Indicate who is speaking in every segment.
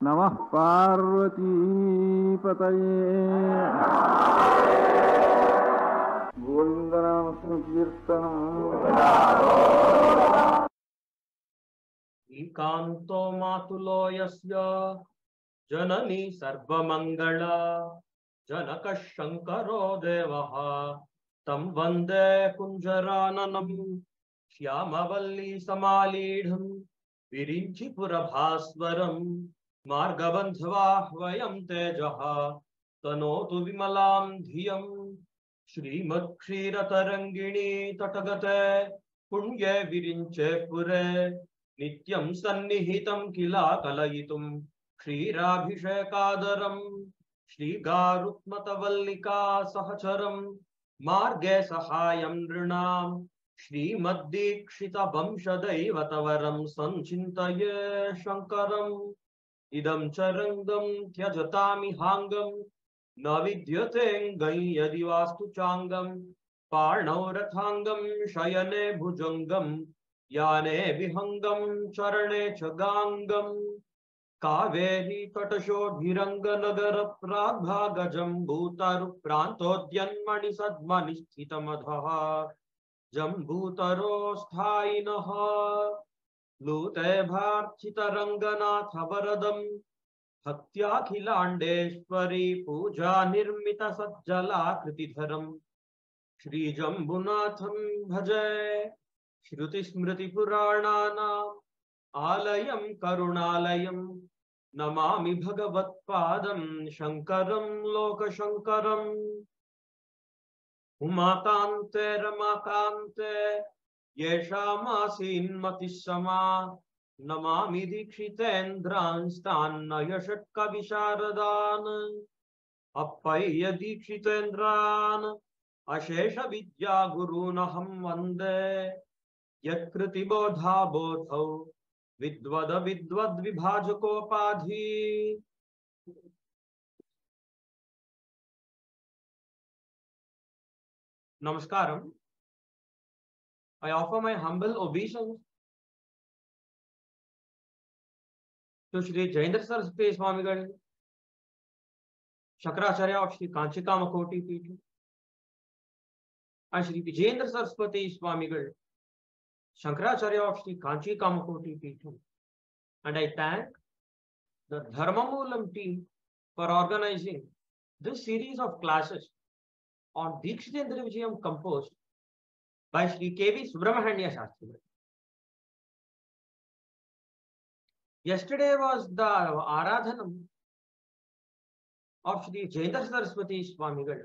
Speaker 1: Namah Parvati Pataye Govindanam Sankirtanam
Speaker 2: Ekanto Matulo Yasya Janani Sarvamangala Janaka Shankaro Devaha Tam Vande Kunjarananam Shyamavalli Samalidham Virinchi Purabhaswaram Margabandhavahvayam Tejaha Tanotu Vimalam Dhiyam Shrimad Kshiratharangini Tatagate Punye Virinche Pure Nityam Sannihitam Kila Kalayitum Kshirabhishekadaram Shri Garutmatavallika Sahacharam Marge Sahayam Nrinam Shri Maddikshita Vamshadaivatavaram Sancintaye Shankaram Idam Charangam Tyajatami Hangam Navidyate Gayadivastu Changam Parnaurathangam Shayane Bhujangam Yane Vihangam Charane Chagangam Kaveri Tatasho Dhiranga Nagara Prabhagajam Bhutaru Prantodyanmani Sadmani Sthitamadhaha Jambutaro Sthainaha Lute Bharchita Ranganatha Varadam Bhaktya Khilandeshwari Puja Nirmita Sajjala Kritidharam Shri Jambunatham Bhaje Shruti Smriti Puranana Alayam Karunalayam Namami Bhagavat Padam Shankaram Loka Shankaram Umakante Ramakante Yeshamasi Matisama Namami Dikshitendran Stanna Yashatka Visharadan Appayya Dikshitendran Ashesha Vidyaguru Naham Vande Yakriti Bodha Bodhau Vidvada Vidvad Vibhajakopadhi. Namaskaram. I offer my humble obeisance to Shri Jayendra Saraswati Swamigal, Shankara of Shri Kanchi Kamakoti Peetham, and Shri Vijayendra Saraswati Swamigal, Shankara of Shri Kanchi Kamakoti Peetham. And I thank the Dharma Moolam team for organizing this series of classes on Dikshitendra Vijayam composed by Shri K.V. Subramahanya Shastras. Yesterday was the Aradhanam of Shri Jayendra Saraswati Swamigal.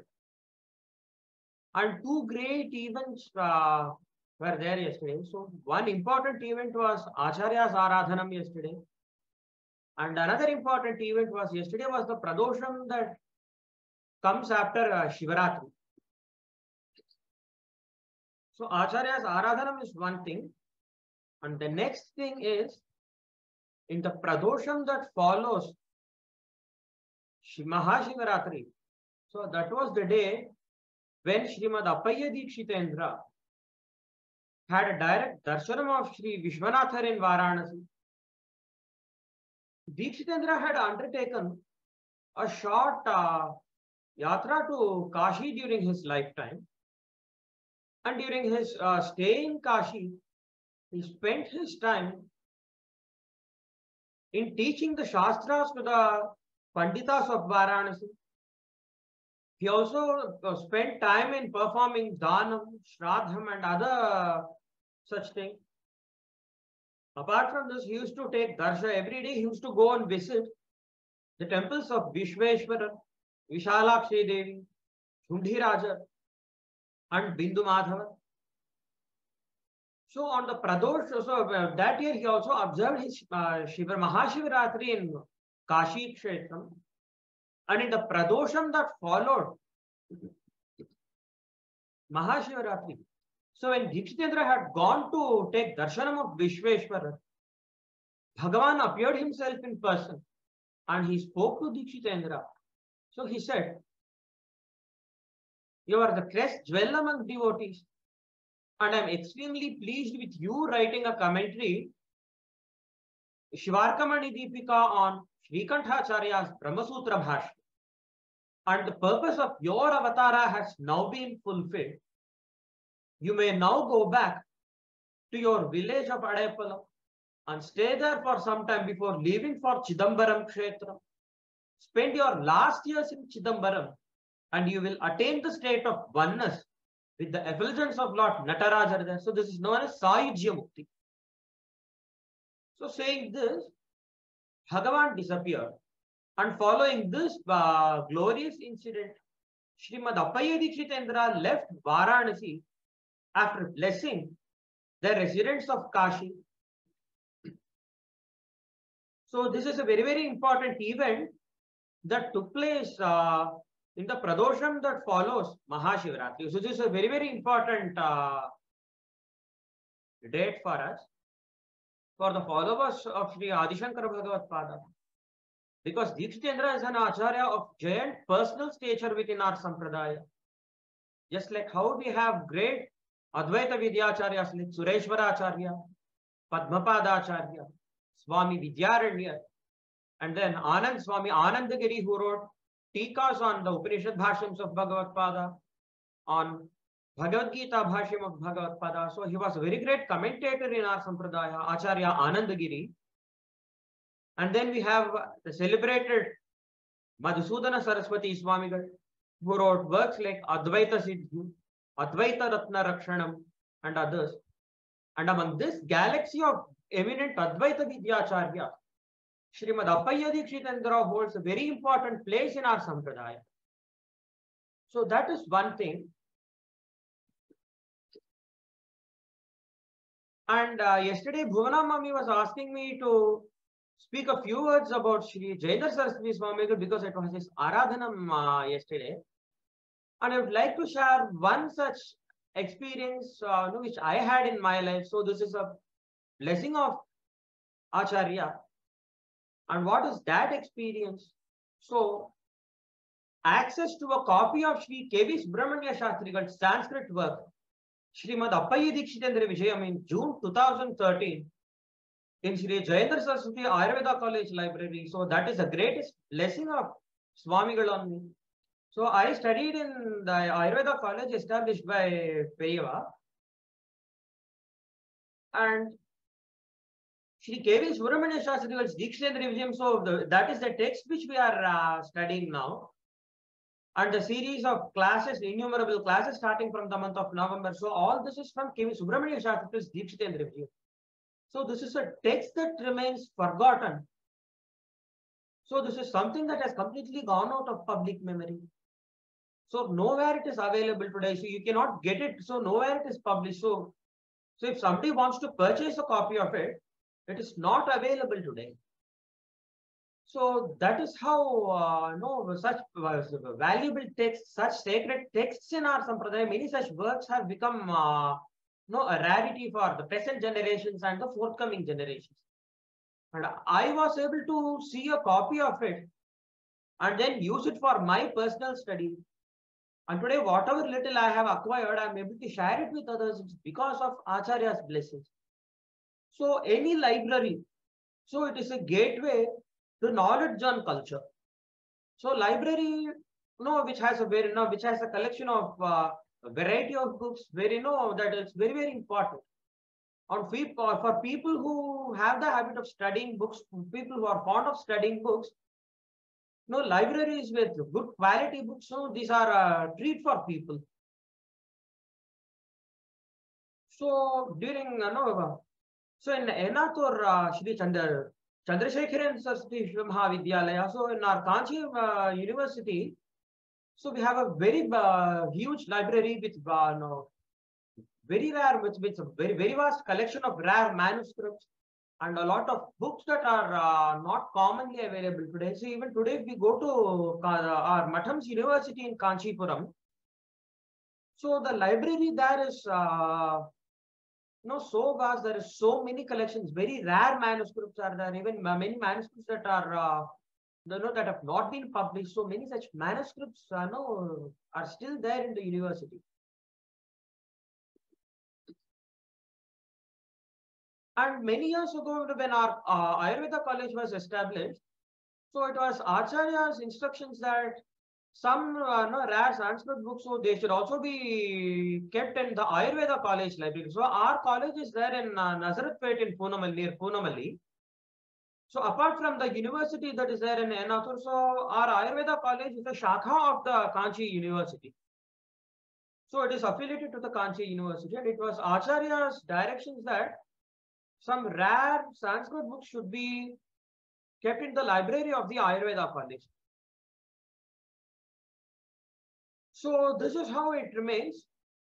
Speaker 2: And two great events were there yesterday. So one important event was Acharyas Aradhanam yesterday. And another important event was yesterday was the Pradosham that comes after Shivaratri. So Acharyas Aradhanam is one thing. And the next thing is in the Pradosham that follows Mahashivaratri. So that was the day when Srimad Appayya Dikshitendra had a direct darshanam of Sri Vishwanathar in Varanasi. Dikshitendra had undertaken a short yatra to Kashi during his lifetime. And during his stay in Kashi, he spent his time in teaching the Shastras to the Panditas of Varanasi. He also spent time in performing Dhanam, Shraddham and other such things. Apart from this, he used to take darsha every day. He used to go and visit the temples of Vishveshwara, Vishalakshi Devi, Shundhiraja and Bindu Madhava. So on the Pradosh, so that year he also observed his Mahashivaratri in Kashi Kshetram. And in the Pradosham that followed Mahashivaratri. So when Dikshitendra had gone to take darshanam of Vishveshwara, Bhagavan appeared himself in person and he spoke to Dikshitendra. So he said, "You are the crest jewel among devotees. And I am extremely pleased with you writing a commentary, Shivarkamani Deepika on Srikantha Brahma Sutra Bhashya. And the purpose of your avatara has now been fulfilled. You may now go back to your village of Adaipalam and stay there for some time before leaving for Chidambaram Kshetra. Spend your last years in Chidambaram and you will attain the state of oneness with the effulgence of Lord Nataraja there. So this is known as Sayujya Mukti. So saying this, Bhagavan disappeared. And following this glorious incident, Srimad Appayya Dikshitendra left Varanasi after blessing the residents of Kashi. So this is a very, very important event that took place in the Pradosham that follows Mahashivratri. So this is a very, very important date for us, for the followers of Sri Adi Shankara Bhagavad Pada. Because Dikshitendra is an Acharya of giant personal stature within our Sampradaya. Just like how we have great Advaita Vidyacharyas like Sureshwara Acharya, Padmapada Acharya, Swami Vidyaranya, and then Anand Swami Anandagiri, who wrote Tikas on the Upanishad Bhashyams of Bhagavad Pada, on Bhagavad Gita Bhashyam of Bhagavad Pada. So he was a very great commentator in our Sampradaya, Acharya Anandagiri. And then we have the celebrated Madhusudana Saraswati Swamigal, who wrote works like Advaita Siddhi, Advaita Ratna Rakshanam, and others. And among this galaxy of eminent Advaita Vidyacharya, Srimad Appayya Dikshitendra holds a very important place in our Sampradaya. So that is one thing. And yesterday Bhuvana Mami was asking me to speak a few words about Sri Jayendra Saraswati Swamigal because it was his Aradhanam yesterday. And I would like to share one such experience which I had in my life. So this is a blessing of Acharya. And what is that experience? So access to a copy of Sri K.V. Subramanya Shastrigal's Sanskrit work, Srimad Appayya Dikshitendra Vijayam, in June 2013 in Sri Jayendra Saraswati Ayurveda College Library. So that is the greatest blessing of Swamigal on me. So I studied in the Ayurveda College established by Peyava. And Sri K.V. Subramanya Shastrigal's Dikshitendra Vijayam. So that is the text which we are studying now. And the series of classes, innumerable classes starting from the month of November. So all this is from K.V. Subramanya Shastrigal's Dikshitendra Vijayam. So this is a text that remains forgotten. So this is something that has completely gone out of public memory. So nowhere it is available today. So you cannot get it. So nowhere it is published. So if somebody wants to purchase a copy of it, it is not available today. So that is how such valuable texts, such sacred texts in our Sampradaya, many such works have become a rarity for the present generations and the forthcoming generations. And I was able to see a copy of it and then use it for my personal study. And today, whatever little I have acquired, I am able to share it with others because of Acharya's blessings. So any library, so it is a gateway to knowledge and culture. So library, which has a collection of a variety of books, that is very, very important. For people who have the habit of studying books, people who are fond of studying books, libraries with good quality books, so these are a treat for people. So during, so in Enathur, Shri Chandrasekharan Saraswati Mahavidyalaya, so in our Kanchi University, so we have a very huge library with very rare, with a very, very vast collection of rare manuscripts and a lot of books that are not commonly available today. So even today, if we go to our Matham's University in Kanchipuram, so the library there is so vast. There is so many collections. Very rare manuscripts are there. Even many manuscripts that are that have not been published. So many such manuscripts are still there in the university. And many years ago, when our Ayurveda college was established, So it was Acharya's instructions that some rare Sanskrit books, so they should also be kept in the Ayurveda college library. So our college is there in Nazaratpet in Poonamalli, near Poonamalli. So apart from the university that is there in Ennathur, so our Ayurveda college is a shakha of the Kanchi University. So it is affiliated to the Kanchi University, and it was Acharya's directions that some rare Sanskrit books should be kept in the library of the Ayurveda college. So this is how it remains.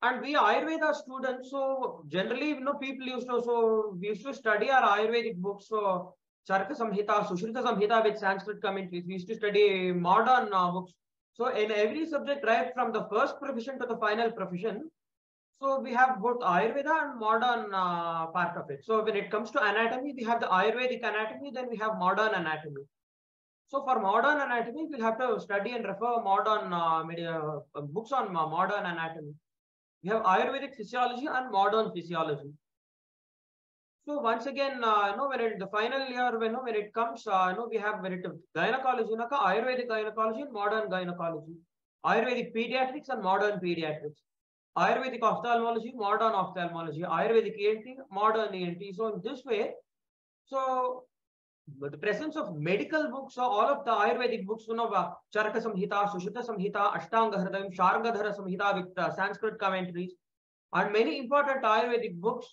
Speaker 2: And we Ayurveda students, so generally, people used to, so we used to study our Ayurvedic books, so Charaka Samhita, Sushrita Samhita with Sanskrit commentaries. We used to study modern books. So in every subject, right from the first profession to the final profession, so we have both Ayurveda and modern part of it. So when it comes to anatomy, we have the Ayurvedic anatomy, then we have modern anatomy. So for modern anatomy, we'll have to study and refer modern books on modern anatomy. We have Ayurvedic physiology and modern physiology. So once again, when it, the final year, when it comes, we have gynecology, Ayurvedic gynecology and modern gynecology, Ayurvedic pediatrics and modern pediatrics, Ayurvedic ophthalmology, modern ophthalmology, Ayurvedic ENT, modern ENT. So in this way, so the presence of medical books, so all of the Ayurvedic books, Charaka Samhita, Sushruta Samhita, Ashtanga Hridayam, Sharngadhara Samhita with Sanskrit commentaries, and many important Ayurvedic books.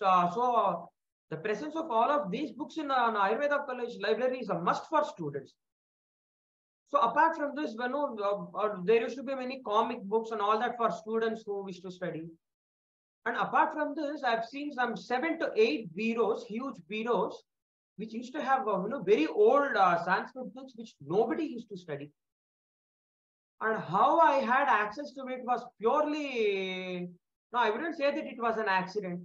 Speaker 2: The presence of all of these books in an Ayurveda college library is a must for students. So apart from this, there used to be many comic books and all that for students who wish to study. And apart from this, I've seen some 7 to 8 bureaus, huge bureaus, which used to have very old Sanskrit books which nobody used to study. And how I had access to it was purely, no, I wouldn't say that it was an accident.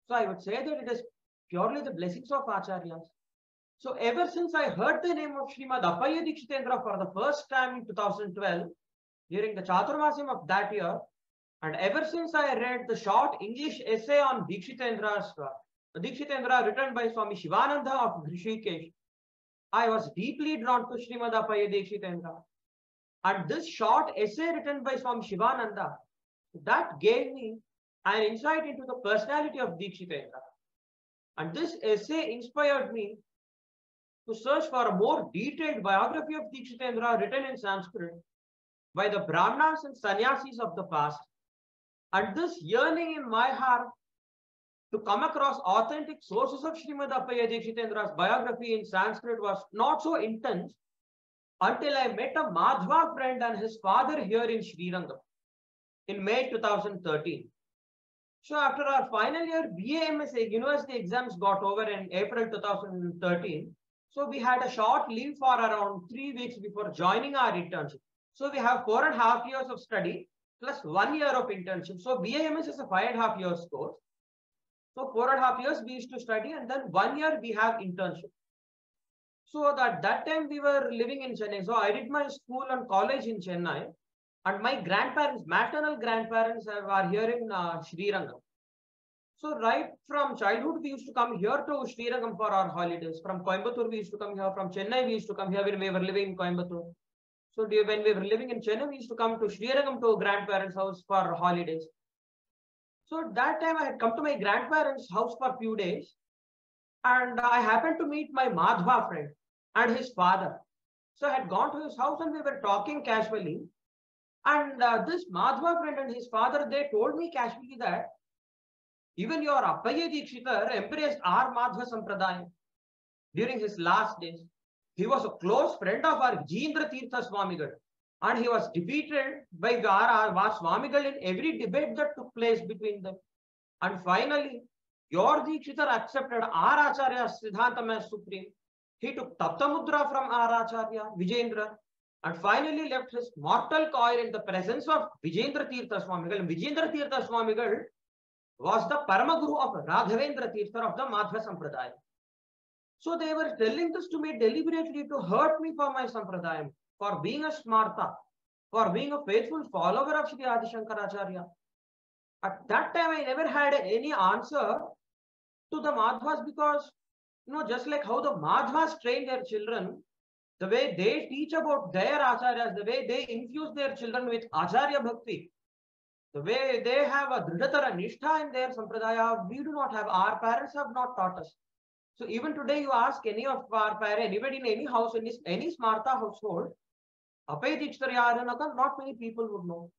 Speaker 2: So I would say that it is purely the blessings of Acharyas. So ever since I heard the name of Srimad Appayya Dikshitendra for the first time in 2012, during the Chaturmasyam of that year, and ever since I read the short English essay on Dikshitendra written by Swami Shivananda of Rishikesh, I was deeply drawn to Srimad Appayya Dikshitendra. And this short essay written by Swami Shivananda, that gave me an insight into the personality of Dikshitendra. And this essay inspired me to search for a more detailed biography of Dikshitendra written in Sanskrit by the Brahmanas and Sannyasis of the past. And this yearning in my heart to come across authentic sources of Srimad Appayya Dikshitendra's biography in Sanskrit was not so intense until I met a Madhva friend and his father here in Srirangam in May 2013. So after our final year BA-MS university exams got over in April 2013, so we had a short leave for around 3 weeks before joining our internship. So we have 4.5 years of study plus 1 year of internship. So BA-MS is a 5.5 years course. So 4.5 years we used to study, and then 1 year we have internship. So that time we were living in Chennai. So I did my school and college in Chennai, and my grandparents, maternal grandparents, are here in Srirangam. So right from childhood we used to come here to Srirangam for our holidays. From Coimbatore we used to come here. From Chennai we used to come here when we were living in Coimbatore. So when we were living in Chennai, we used to come to Srirangam to grandparents' house for holidays. So that time I had come to my grandparents' house for a few days, and I happened to meet my Madhva friend and his father. So I had gone to his house and we were talking casually. And this Madhva friend and his father, they told me casually that even your Appayya Dikshitar embraced our Madhva Sampradaya during his last days. He was a close friend of our Vijayendra Tirtha Swamigal, and he was defeated by our Swamigal in every debate that took place between them. And finally, your Dikshitar accepted our Acharya Siddhantam as supreme. He took Taptamudra from our Acharya, Vijayendra, and finally left his mortal coil in the presence of Vijayendra Tirtha Swamigal. And Vijayendra Tirtha Swamigal was the Paramaguru of Raghavendra Tirtha of the Madhva Sampradaya. So they were telling this to me deliberately to hurt me for my Sampradayam, for being a Smarta, for being a faithful follower of Sri Adi Shankaracharya. At that time, I never had any answer to the Madhvas because, just like how the Madhvas train their children, the way they teach about their Acharyas, the way they infuse their children with Acharya Bhakti, the way they have a Dridhatara Nishtha in their Sampradaya, we do not have. Our parents have not taught us. So even today, you ask any of our parents, anybody in any house, in any Smartha household, Appayya Dikshitendra Vijayam, not many people would know.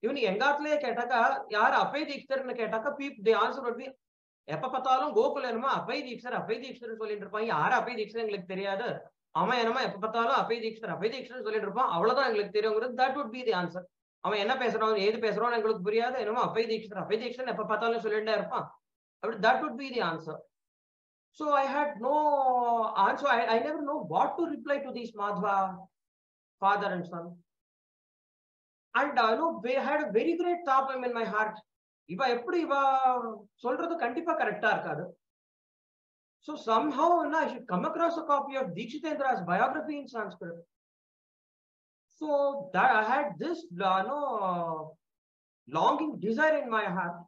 Speaker 2: Even Yangatle Ketaka, Yar Appayya Dikshitendra Ketaka, the answer would be Epa Patalum, Gokulanama, Appayya Dikshitendra Solindrapa, Yara Appayya Dikshitendra like Teriada, Amayama, Epa Patala, Appayya Dikshitendra Solindrapa, Avada like Terianga, that would be the answer. Amena Pesron, A the Pesron and Gluburia, the Appayya Dikshitendra, Epa Patala Solindarpa. That would be the answer. So I had no answer. I never know what to reply to these Madhva, father and son. And they had a very great tapam in my heart. So somehow I should come across a copy of Dikshitendra's biography in Sanskrit. So that I had this longing desire in my heart.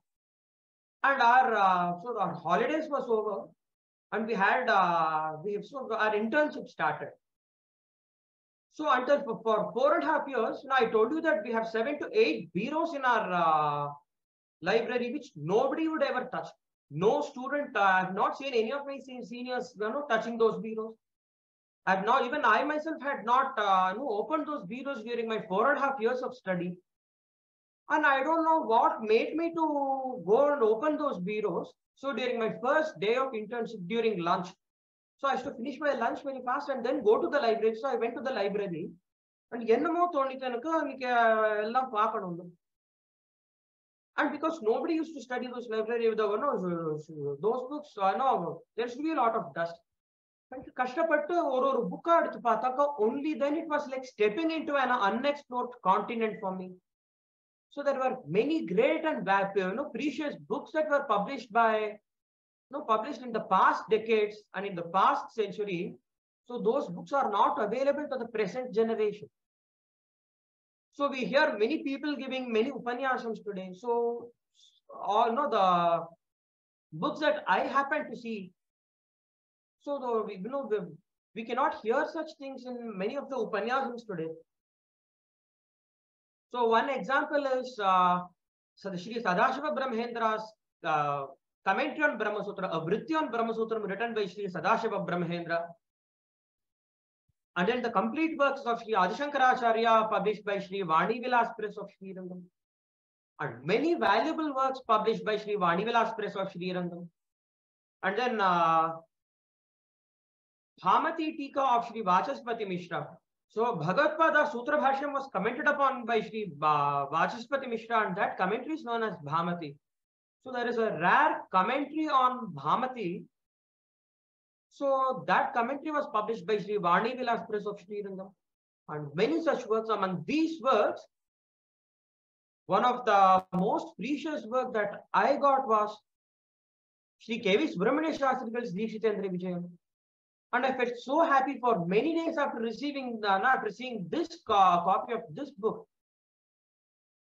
Speaker 2: And our holidays was over. And we had our internship started. So until for 4.5 years, now I told you that we have 7 to 8 bureaus in our library, which nobody would ever touch. No student, I have not seen any of my seniors touching those bureaus. Even I myself had not opened those bureaus during my 4.5 years of study. And I don't know what made me to go and open those bureaus. So during my first day of internship, during lunch, so I used to finish my lunch very fast and then go to the library. So I went to the library and and because nobody used to study those library, those books, there should be a lot of dust. Only then it was like stepping into an unexplored continent for me. So there were many great and precious books that were published in the past decades and in the past century. So those books are not available to the present generation. So we hear many people giving many upanyasams today. So the books that I happen to see. So we cannot hear such things in many of the upanyasams today. So one example is Shri Sadashiva Brahmendra's commentary on Brahma Sutra, a Vritti on Brahma Sutra written by Shri Sadashiva Brahmendra. And then the complete works of Shri Adi Shankara Acharya published by Shri Vani Vilas Press of Srirangam. And many valuable works published by Shri Vani Vilas Press of Srirangam. And then Bhamati Tika of Shri Vachaspati Mishra. So Bhagavad Sutra Bhashyam was commented upon by Shri Vachaspati Mishra, and that commentary is known as Bhamati. So there is a rare commentary on Bhamati. So that commentary was published by Shri Vani Vilas Press of Srirangam. And many such works. Among these works, one of the most precious work that I got was Shri K.V. Subramanya Shastri's Dikshitendra Vijayam. And I felt so happy for many days after receiving this copy of this book.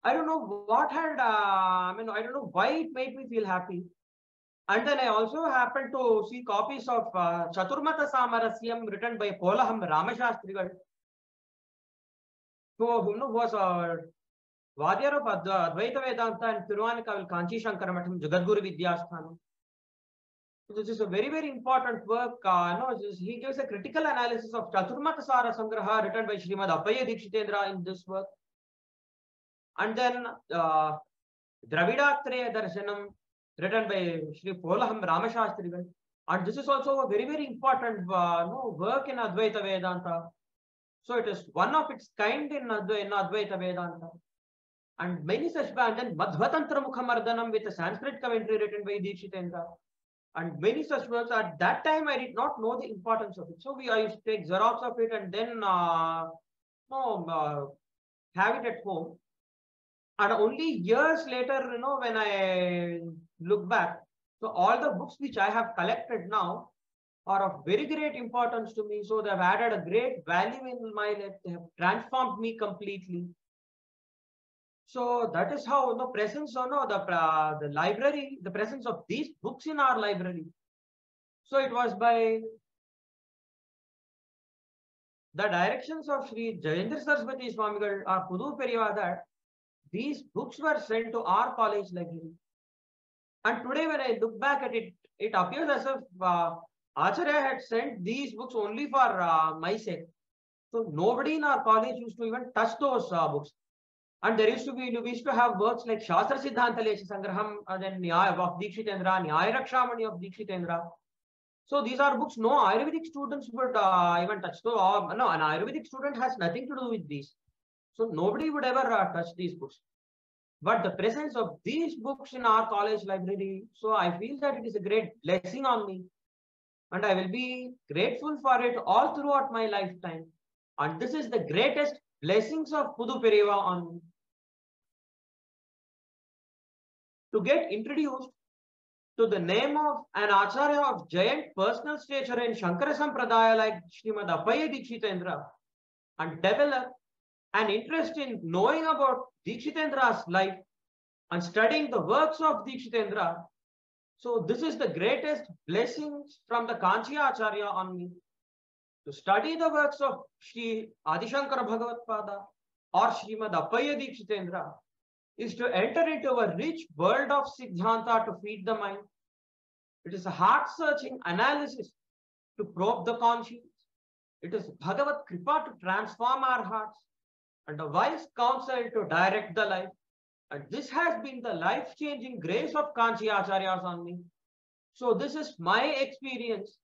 Speaker 2: I don't know what had, I don't know why it made me feel happy. And then I also happened to see copies of Chaturmata Samarasyam written by Polaham Ramashastrigal, who was a Vadyar of Advaita Vedanta and Thiruvanaikka Kanchi Shankara Jagadguru Vidhyasthanam. This is a very, very important work. He gives a critical analysis of Chaturmata Sara Sangraha written by Srimad Appayya Dikshitendra in this work. And then Dravidatreya Darshanam written by Shri Polaham Ramashastrigal. And this is also a very, very important work in Advaita Vedanta. So it is one of its kind in Advaita Vedanta. And many such, and then Madhvatantra Mukhamardanam with a Sanskrit commentary written by Dikshitendra. And many such works. At that time, I did not know the importance of it. So I used to take xerox of it and then have it at home. And only years later, when I look back, so all the books which I have collected now are of very great importance to me. So they have added a great value in my life. They have transformed me completely. So that is how the presence of the library, the presence of these books in our library. So it was by the directions of Sri Jayendra Saraswati Swamigal or Pudu Periva that these books were sent to our college library. And today when I look back at it, it appears as if Acharya had sent these books only for my sake. So nobody in our college used to even touch those books. And there used to be, we used to have works like Shastra Siddhanta Lesha Sangraham, then Nyaya of Dikshitendra, Nyaya Rakshamani of Dikshitendra. So these are books no Ayurvedic students would even touch. So no, an Ayurvedic student has nothing to do with these. So nobody would ever touch these books. But the presence of these books in our college library, so I feel that it is a great blessing on me. And I will be grateful for it all throughout my lifetime. And this is the greatest blessings of Pudu Periva on me. To get introduced to the name of an Acharya of giant personal stature in Shankara Sampradaya like Srimad Appayya Dikshitendra and develop an interest in knowing about Dikshitendra's life and studying the works of Dikshitendra. So this is the greatest blessings from the Kanchi Acharya on me. To study the works of Sri Adishankara Bhagavatpada or Srimad Appayya Dikshitendra is to enter into a rich world of Siddhanta to feed the mind. It is a heart-searching analysis to probe the conscience. It is Bhagavat Kripa to transform our hearts and a wise counsel to direct the life. And this has been the life-changing grace of Kanchi Acharyas on me. So this is my experience.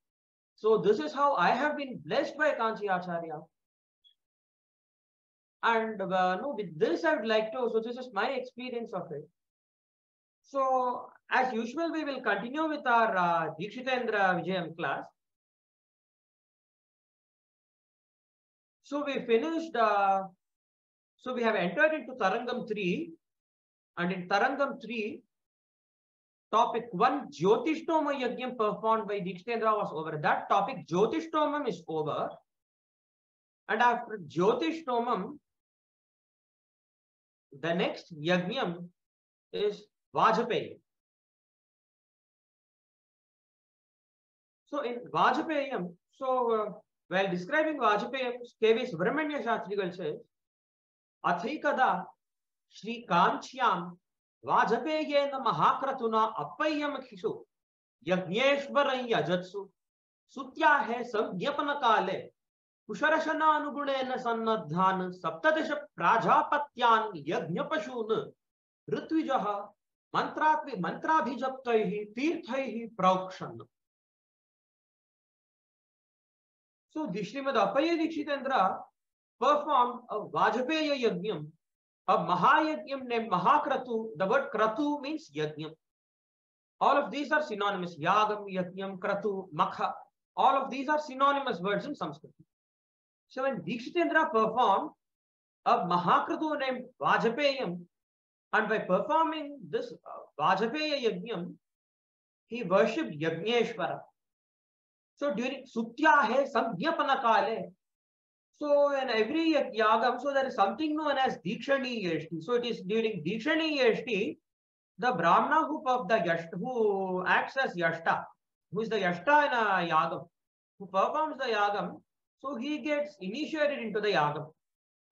Speaker 2: So this is how I have been blessed by Kanchi Acharya. And no, with this I would like to, so this is my experience of it. So as usual, we will continue with our Dikshitendra Vijayam class. So we finished, so we have entered into Tarangam 3, and in Tarangam 3, topic 1, Jyotishtoma Yajnam performed by Dikshitendra was over. That topic, Jyotishtomam, is over. And after Jyotishtomam, the next Yajnam is Vajpayam. So in Vajpayam, so while describing Vajpayam, K.V. Subramanya Shastrigal says, Athaikada Shri Kanchyam Vajpayena Mahakratuna Appayam Kishu Yajneshwaram Yajatsu Sutya hai Samgyapana Kale Kusharashana Anugulena Sannadhan Saptadesha Prajapatyan Yajnapashun Ritvijaha Mantrabhijaptaihi Tirthaihi Praukshan. So, the Srimad Appayya Dikshitendra performed a Vajpayya Yajnam, a Mahayajnam named Mahakratu. The word Kratu means Yajnam. All of these are synonymous. Yagam, Yajnam, Kratu, Makha. All of these are synonymous words in Sanskrit. So, when Dikshitendra performed a Mahakratu named Vajpayam, and by performing this Vajpayya Yajnam, he worshipped Yajneshwara. So during Sutya hai Samgyapana Kale, so in every yagam, so there is something known as Dikshani Yeshti. So it is during Dikshani Yeshti, the Brahmana who acts as Yashta, who is the Yashta in a yagam, who performs the yagam, so he gets initiated into the yagam.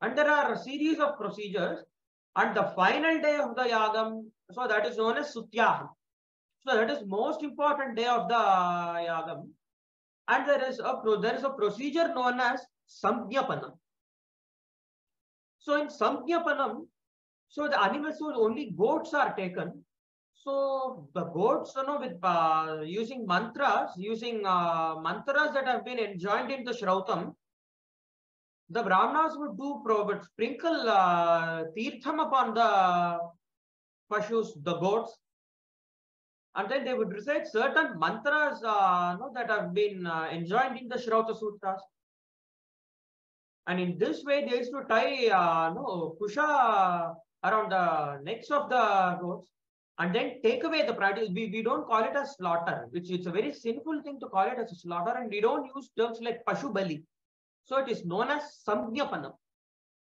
Speaker 2: And there are a series of procedures, and the final day of the yagam, so that is known as Sutya. So that is most important day of the yagam. And there is a procedure known as Samgyapanam. So in Samgyapanam, so the animals, so only goats are taken. So the goats, with using mantras that have been enjoined in the Shrautam, the Brahmanas would sprinkle Tirtham upon the Pashus, the goats. And then they would recite certain mantras that have been enjoined in the Shrauta Sutras. And in this way, they used to tie kusha around the necks of the goats and then take away the practice. We don't call it as slaughter, which it's a very sinful thing to call it as a slaughter, and we don't use terms like Pashu Bali. So it is known as Samgyapanam.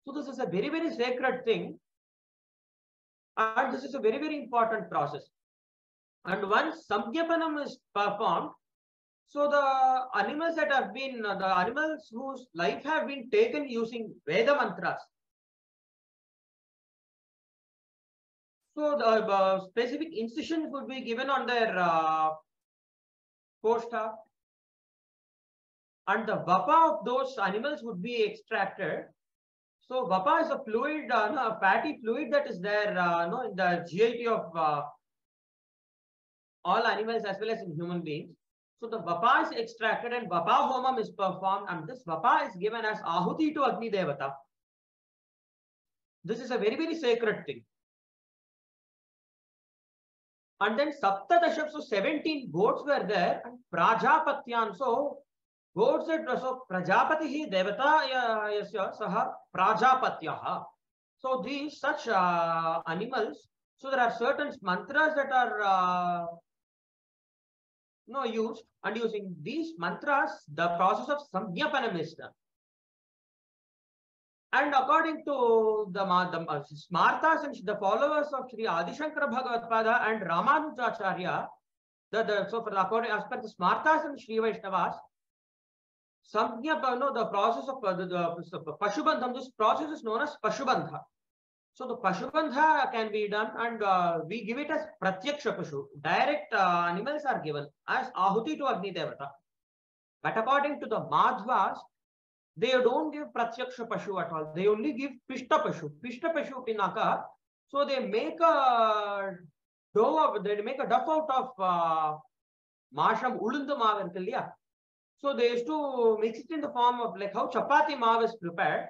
Speaker 2: So this is a very, very sacred thing. And this is a very, very important process. And once Samgyapanam is performed, So the animals that have been, the animals whose life have been taken using Veda mantras. So the specific incisions would be given on their costa, and the vapa of those animals would be extracted. So vapa is a fluid, a fatty fluid that is there in the GIT of all animals as well as in human beings. So the vapa is extracted and vapa homam is performed, and this vapa is given as ahuti to Agni Devata. This is a very, very sacred thing. And then Saptadasham, so 17 goats were there, and Prajapatyan, so goats that, so Prajapatihi Devata yasya saha Prajapatyaha. So these such animals, so there are certain mantras that are used, and using these mantras, the process of Samjnapanam is done. And according to the Smartas and the followers of Sri Adi Shankara Bhagavatpada and Ramanujacharya, so for according as per the Smartas and Sri Vaishnavas, the process of the Pashubandham, this process is known as Pashubandha. So the Pashubandha can be done, and we give it as Pratyaksha Pashu. Direct animals are given as Ahuti to Agni Devata. But according to the Madhvas, they don't give Pratyaksha Pashu at all. They only give Pishta Pashu. Pishta Pashu Pinaka. So they make a dough, they make a duff out of Masham Ulundu Mav. So they used to mix it in the form of like how chapati mav is prepared.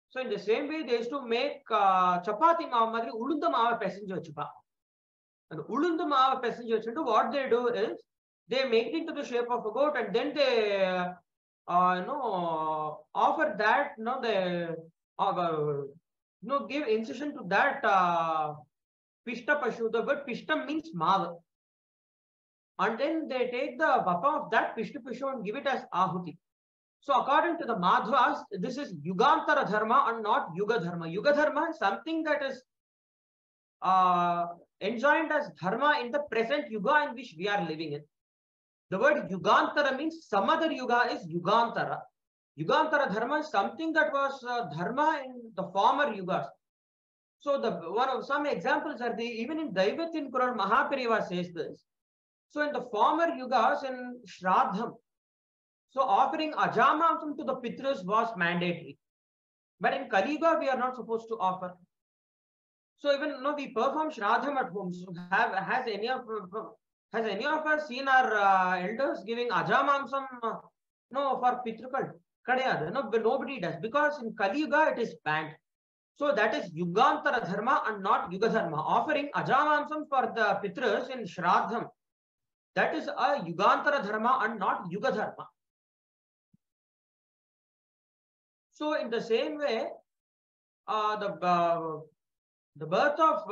Speaker 2: So in the same way, they used to make chapati mav madri Ulundu Mav passenger chupa. And Ulundu Mav passenger chupa, what they do is they make it into the shape of a goat, and then they offer that, they give incision to that Pishta Pashu. The word Pishta means Mav. And then they take the vapa of that Pishta Pashu and give it as Ahuti. So according to the Madhvas, this is Yugantara Dharma and not Yuga Dharma. Yuga Dharma is something that is enjoined as Dharma in the present Yuga in which we are living in. The word Yugantara means some other Yuga is Yugantara. Yugantara Dharma is something that was Dharma in the former Yugas. So some examples are even in Daivatin Quran, Mahapariva says this. So in the former Yugas, in Shraddham, so offering Ajamamsam to the Pitras was mandatory. But in Kali Yuga, we are not supposed to offer. So even we perform Shraddham at home. So has any of us seen our elders giving Ajamamsam for Pitrukal? No, nobody does, because in Kali Yuga it is banned. So that is Yugantara Dharma and not Yuga Dharma. Offering Ajamamsam for the Pitras in Shraddham, that is a Yugantara Dharma and not Yuga Dharma. So in the same way, the birth of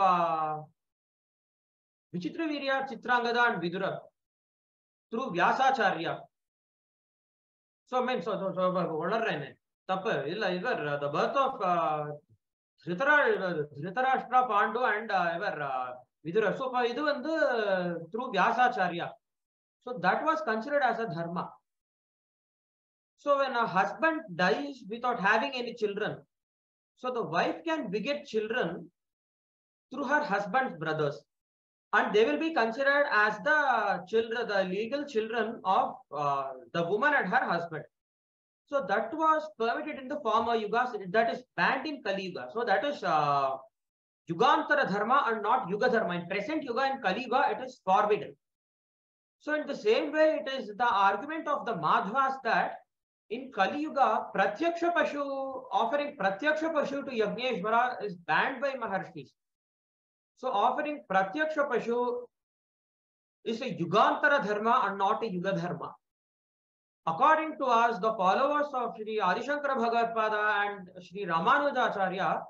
Speaker 2: Vichitravirya, Chitrangada and Vidura through Vyasacharya. So I mean, the birth of Dhritarashtra, Pandu and Vidura. So through Vyasacharya. So that was considered as a dharma. So when a husband dies without having any children, so the wife can beget children through her husband's brothers, and they will be considered as the children, the legal children of the woman and her husband. So that was permitted in the former Yugas. That is banned in Kali Yuga. So that is Yugantara Dharma and not Yuga Dharma. In present Yuga and Kali Yuga, it is forbidden. So in the same way, it is the argument of the Madhvas that in Kali Yuga, Pratyaksha Pashu, offering Pratyaksha Pashu to Yagneshwara is banned by Maharshis. So offering Pratyaksha Pashu is a Yugantara Dharma and not a Yuga Dharma. According to us, the followers of Sri Adi Shankara Bhagavatpada and Sri Ramanujacharya,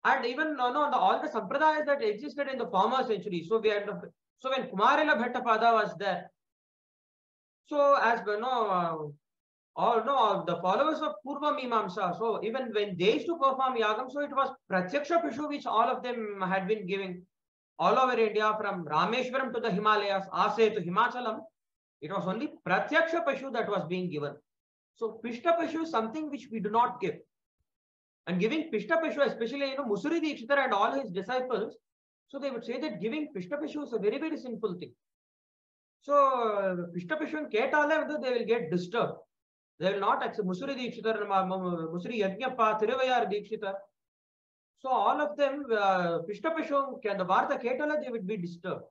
Speaker 2: and even all the sampradayas that existed in the former century. So we had when Kumarila Bhattapada was there, so as we know, the followers of Purva Mimamsa, so even when they used to perform yagam, so it was Pratyaksha Pashu which all of them had been giving all over India, from Rameshwaram to the Himalayas, Ase to Himachalam. It was only Pratyaksha Pashu that was being given. So Pishta Pashu is something which we do not give. And giving Pishta Pashu, especially Musuri Dikshitara and all his disciples, so they would say that giving Pishta Pashu is a very, very sinful thing. So Pishta Pashu and Ketala, they will get disturbed. They will not accept Musuri Dikshitara, Musuri Yajñappa, Thiruvayar Dikshitara. So all of them, Pishta Pashu and the Vartha Ketala, they would be disturbed.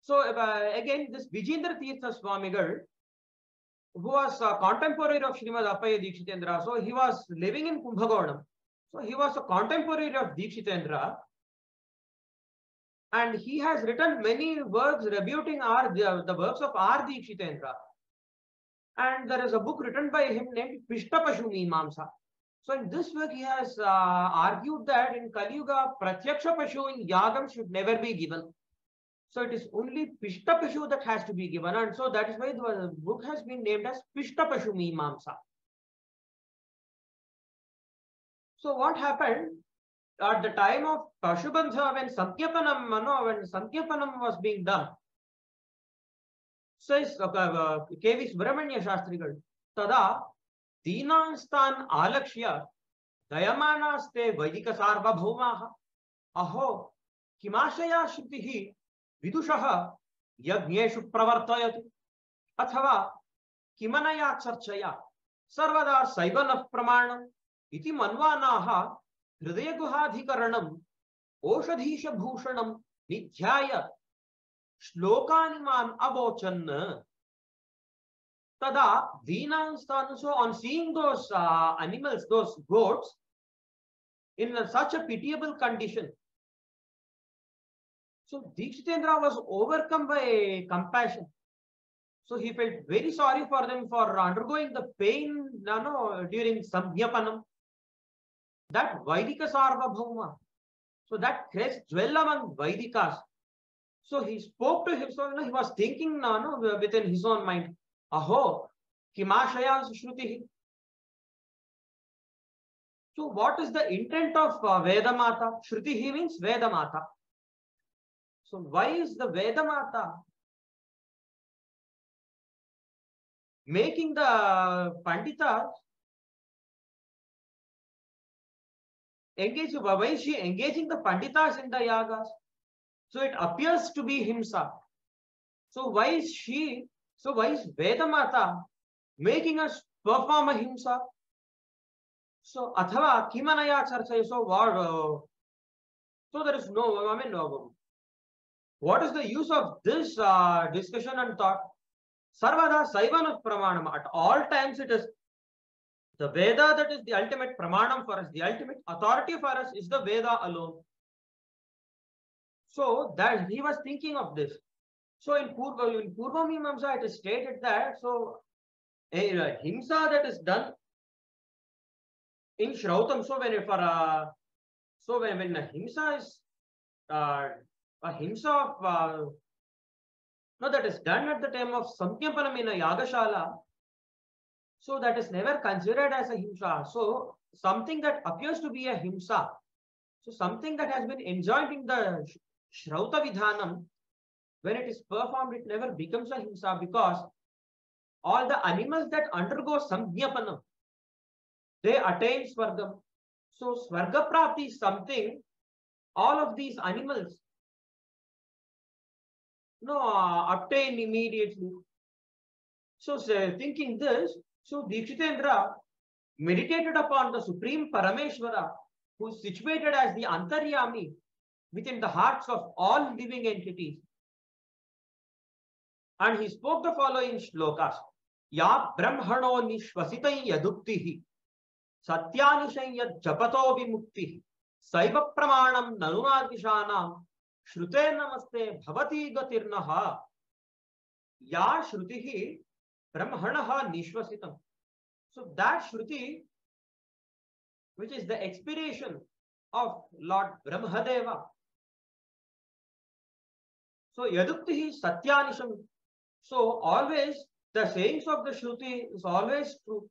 Speaker 2: So again, this Vijendra Tirtha Swamigal, who was a contemporary of Srimad Appayya Dikshitendra, so he was living in Kumbhakonam. So he was a contemporary of Dikshitendra, and he has written many works rebuting the works of R. Dikshitendra. And there is a book written by him named Pishta Pashu Mimamsa. So in this work, he has argued that in Kali Yuga, Pratyaksha Pashu in Yagam should never be given. So it is only Pishta Pashu that has to be given. And so that is why the book has been named as Pishta Pashu Mimamsa. So what happened at the time of Pashubandha, when Samkhyapanam was being done, says K.V. Subramanya Shastrigal, Tada Dinanstan Alakshya Dayamanaste Vaidika Sarva Bhumaha Aho Kimashaya Shutihi Vidushaha Yagnyeshu Pravartayati Athava Kimanaya Charchaya Sarvada Saivana Pramanam Iti Manvanaha Hridaya Guhadhikaranam Oshadhisha Bhushanam Nidhyaya Shlokaniman Abochan Tada Dinanstan. So on seeing those animals, those goats, in such a pitiable condition, so Dikshitendra was overcome by compassion. So he felt very sorry for them for undergoing the pain during Samkhyapanam. That Vaidika Sarvabhauma, so that crest dwell among Vaidikas. So he spoke to him, so he was thinking within his own mind, Aho, Kimashaya Shrutihi. So what is the intent of Vedamata? Shrutihi means Vedamata. So why is the Vedamata making the Panditas engage? Why is she engaging the Panditas in the Yagas? So it appears to be Himsa. So why is Vedamata making us perform a Himsa? So Athava Kimanaya Charchaya. So what? So there is no, what is the use of this discussion and thought? Sarvada Saivana Pramanam. At all times it is the Veda that is the ultimate Pramanam for us. The ultimate authority for us is the Veda alone. So that he was thinking of this. So in Purva Mimamsa it is stated that so a Himsa that is done in Shrautam. So when a Himsa is a Himsa of that is done at the time of Samkhyapanam in a Yagashala, so that is never considered as a Himsa. So something that appears to be a Himsa, so something that has been enjoined in the Shrauta Vidhanam, when it is performed, it never becomes a Himsa, because all the animals that undergo Samkhyapanam, they attain Swargam. So Swarga Prapti is something all of these animals obtain immediately. So thinking this, so Dikshitendra meditated upon the Supreme Parameshwara, who is situated as the Antaryami within the hearts of all living entities. And he spoke the following shlokas. Ya brahmano nishvasitai yaduktihi satyanishay yad japato vimuktihi saiva pramanam nanunadishanam Shrute namaste bhavati gatirnaha ya shrutihi brahmanaha nishvasitam. So that shruti, which is the expiration of Lord Brahmadeva. So yaduktihi satyanisham. So always the sayings of the shruti is always true.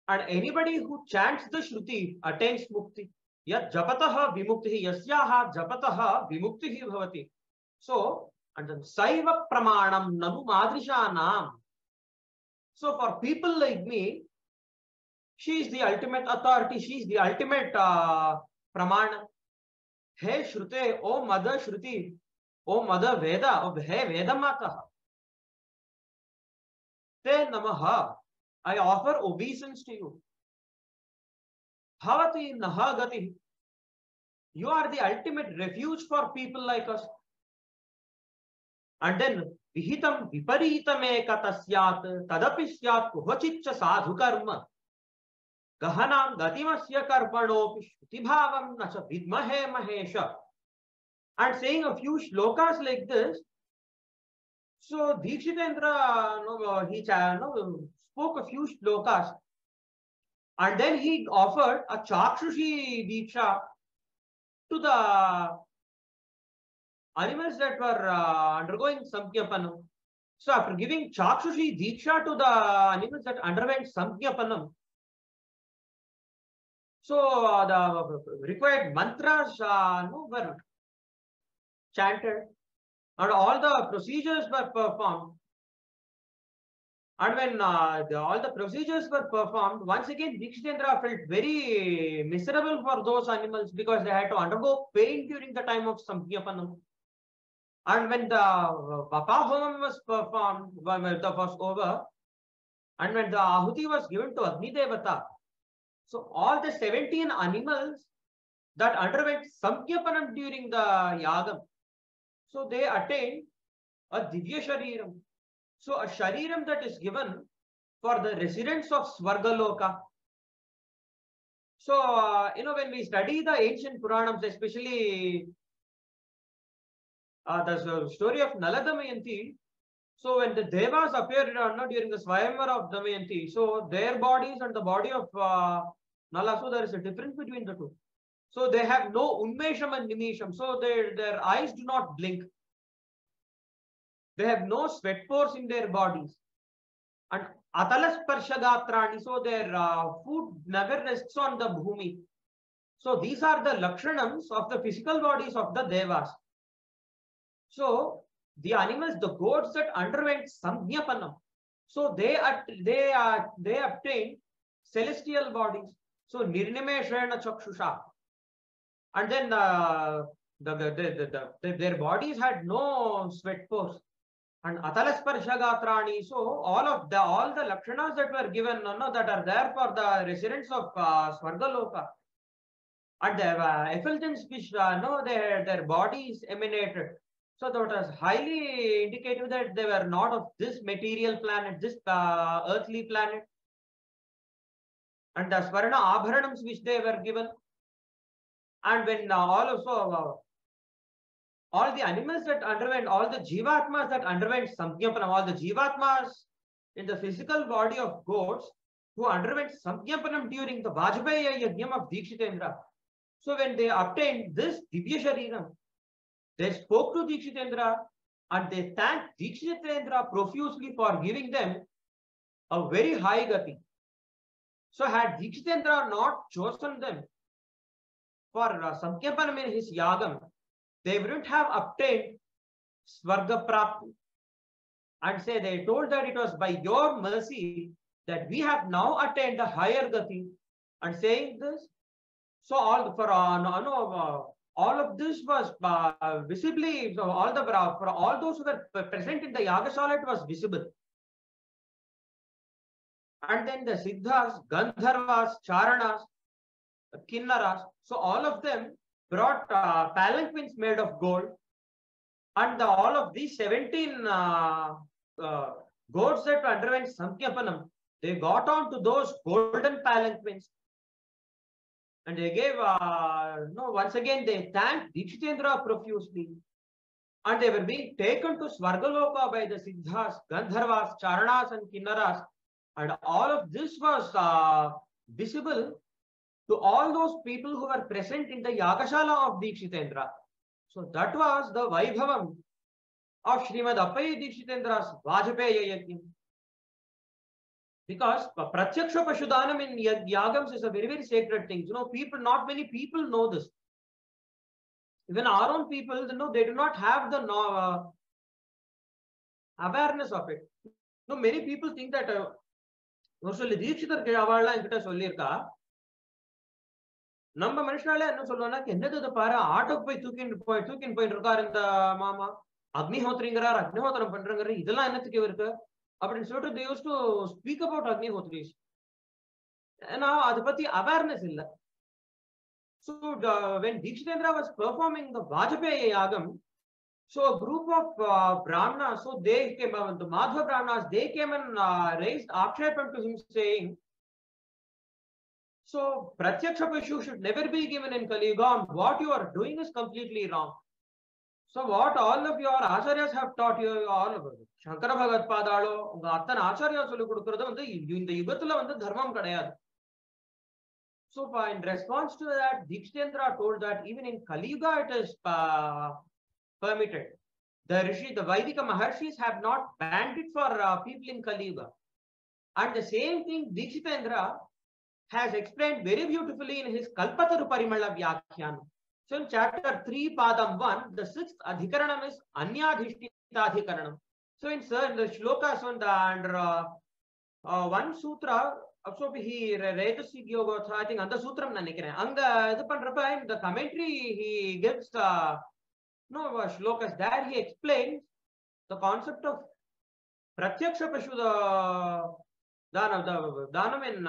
Speaker 2: And anybody who chants the shruti attains mukti. Yat japataha vimuktihi yasyaha japataha vimuktihi bhavati. So And then Saiva Pramanam Nanu Madrishanam. So for people like me, she is the ultimate authority, she is the ultimate Pramana. Hey Shrute, O Mother Shruti, O Mother Veda, O Hey Veda Mata. Te Namaha. I offer obeisance to you. Bhavati Naha Gati. You are the ultimate refuge for people like us. And then Vihitam Viparitam Ekatasyat Tadapi Syat Kuhachitcha Sadhu Karma Gahanam Gatimasya Karpanopi Shruti Nacha Vidmahe Mahesha. And saying a few shlokas like this. So Dikshitendra he spoke a few shlokas. And then he offered a Chakshushi Diksha to the animals that were undergoing Samkhyapanam. So after giving Chakshushi Diksha to the animals that underwent Samkhyapanam, so the required mantras were chanted and all the procedures were performed. And when all the procedures were performed, once again Dikshitendra felt very miserable for those animals because they had to undergo pain during the time of Samkhyapanam. And when the Vapahomam was performed, was over, and when the Ahuti was given to Agni Devata, so all the 17 animals that underwent Samkhyapanam during the Yagam, so they attained a Divya Shariram. So a Shariram that is given for the residents of Svargaloka. So, when we study the ancient Puranams, especially the story of Nala Damayanti, so when the Devas appeared during the Swayamvara of Damayanti, so their bodies and the body of Nala, so there is a difference between the two. So they have no Unmesham and Nimisham, so their eyes do not blink. They have no sweat pores in their bodies. And Atalas Parshagatrani, so their food never rests on the bhumi. So these are the lakshanams of the physical bodies of the Devas. So the animals, the goats that underwent Samkhyapanam, so they obtained celestial bodies. So Nirnimeshena Chakshusha. And then their bodies had no sweat pores. And Atalas Parshagatrani, so all the lakshanas that were given, that are there for the residents of Svargaloka. And the effulgence which their bodies emanated. So that was highly indicative that they were not of this material planet, this earthly planet. And the Swarna Abharanams which they were given. And when all the animals that underwent, all the Jivatmas that underwent Samkhyapanam, all the Jivatmas in the physical body of goats who underwent Samkhyapanam during the Vajpaya Yajnam of Dikshitendra. So when they obtained this Divya Shariram, they spoke to Dikshitendra and they thanked Dikshitendra profusely for giving them a very high gati. So had Dikshitendra not chosen them for Samkhyapanam in his Yagam, they wouldn't have obtained Svarga Prapti. And they told that it was by your mercy that we have now attained a higher gati. And saying this, so all of this was visibly, so for all those who were present in the Yagashala, it was visible. And then the Siddhas, Gandharvas, Charanas, Kinnaras, so all of them brought palanquins made of gold. And all of these 17 goats that underwent Samkhyapanam, they got on to those golden palanquins. And they gave, once again, they thanked Dikshitendra profusely. And they were being taken to Svargaloka by the Siddhas, Gandharvas, Charanas and Kinnaras. And all of this was visible to all those people who were present in the Yagashala of Dikshitendra. So that was the Vaibhavam of Srimad Appayya Dikshitendra's Vajpaya Yajnam. Because Pratyaksha Pashudanam in Yagams is a very, very sacred thing. Not many people know this. Even our own people, they do not have the awareness of it. No, many people think that சொல்லி தீட்சிதர் அவள்லாம் என்கிட்ட சொல்லியிருக்கா, நம்ம மனுஷனாலே என்ன சொல்லுவோம்னா, என்னது பாரு ஆட்டோக்கு போய் தூக்கின்னு போயிட்டு இருக்காரு இந்த மாமா, அக்னிஹோத்ரிங்கிறார், அக்னிஹோத்திரம் பண்றங்கிறாரு, இதெல்லாம் என்னத்துக்கு இவருக்கு அப்படின்னு சொல்லிட்டு they used to speak about அக்னிஹோத்ரிஸ். ஏன்னா அதை பத்தி அவேர்னஸ் இல்ல. So when Dikshitendra was performing the Vajpayya Yagam, so a group of Brahmanas, so they came, the Madhva Brahmanas, they came and raised akshepam to him saying, so Pratyaksha Pashu should never be given in Kali Yuga, what you are doing is completely wrong. So what all of your Acharyas have taught you, all of it, Shankara Bhagat Padalo, unga attan Acharyas solli kudukuradhu vandu இந்த யுகத்துல வந்து தர்மம் கிடையாது. So in response to that, Dikshitendra told that even in Kali Yuga it is permitted. The Rishi, the Vaidika Maharshis have not banned it for people in Kali Yuga. And the same thing Dikshitendra has explained very beautifully in his Kalpataru Parimala Vyakyanam. So in chapter 3, Padam 1, the 6th Adhikaranam is Anyadhishtita Adhikaranam. So in the shlokas under one sutra, so he read the Yoga, I think on the sutram nanikren. Anga in the commentary he gives shlokas there he explains the concept of Pratyaksha Pashu, the Danam in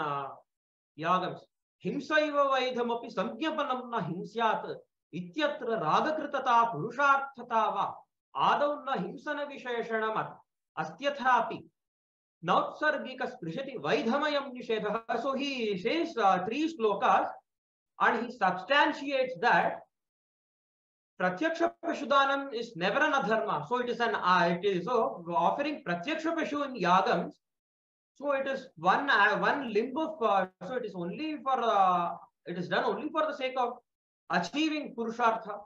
Speaker 2: Yagams. Himsaiva Vaidhamapi Samkyapanam na himsyat ityatra ragakritata purusharthatava adau na himsana visheshanamat astyathapi nautsargika sprishati vaidhamayam nishedha. So he says 3 shlokas and he substantiates that Pratyaksha Pashudanam is never an adharma. So it is so offering Pratyaksha Pashu in Yagams. So it is one limb of, so it is only for, it is done only for the sake of achieving Purushartha.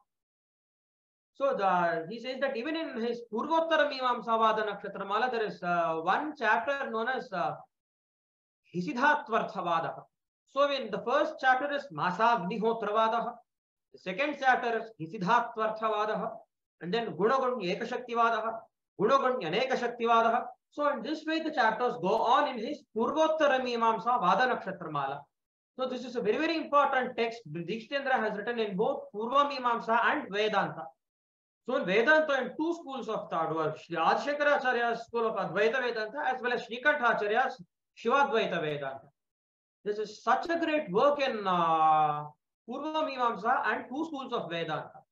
Speaker 2: So he says that even in his Purva Mimamsa Nakshatramala, there is one chapter known as Hisidhatvarthavadaha. So in the first chapter is Masagnihotravadah, the second chapter is Hisidhatvarthavadaha, and then Gunagun Ekashaktivadaha, Gunagun Yanekashaktivadaha. So in this way the chapters go on in his Purvottara Mimamsa Vada Nakshatramala. So this is a very, very important text Dikshitendra has written in both Purva Mimamsa and Vedanta. So in Vedanta, in 2 schools of thought were Adi Shankara Acharya's school of Advaita Vedanta as well as Srikanta Acharya's Shivadvaita Vedanta. This is such a great work in Purva Mimamsa and 2 schools of Vedanta.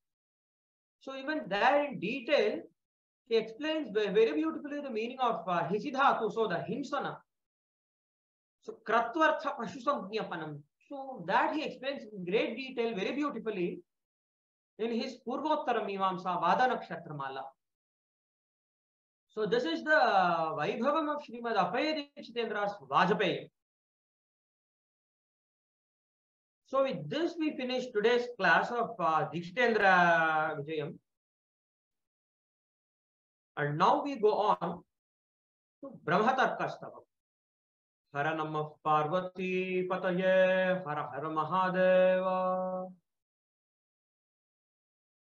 Speaker 2: So even there in detail, he explains very beautifully the meaning of Hisidhatu, so the himsana. So Kratvartha Pashusamgyapanam. So that he explains in great detail, very beautifully, in his Purvottara Mimamsa Vada Nakshatramala. So this is the Vaibhavam of Srimad Appayya Dikshitendra's Vajpayya. So with this we finish today's class of Dikshitendra Vijayam. And now we go on to Brahmatarkastava. Hara Namah Parvati Pataye, Hara Hara Mahadeva.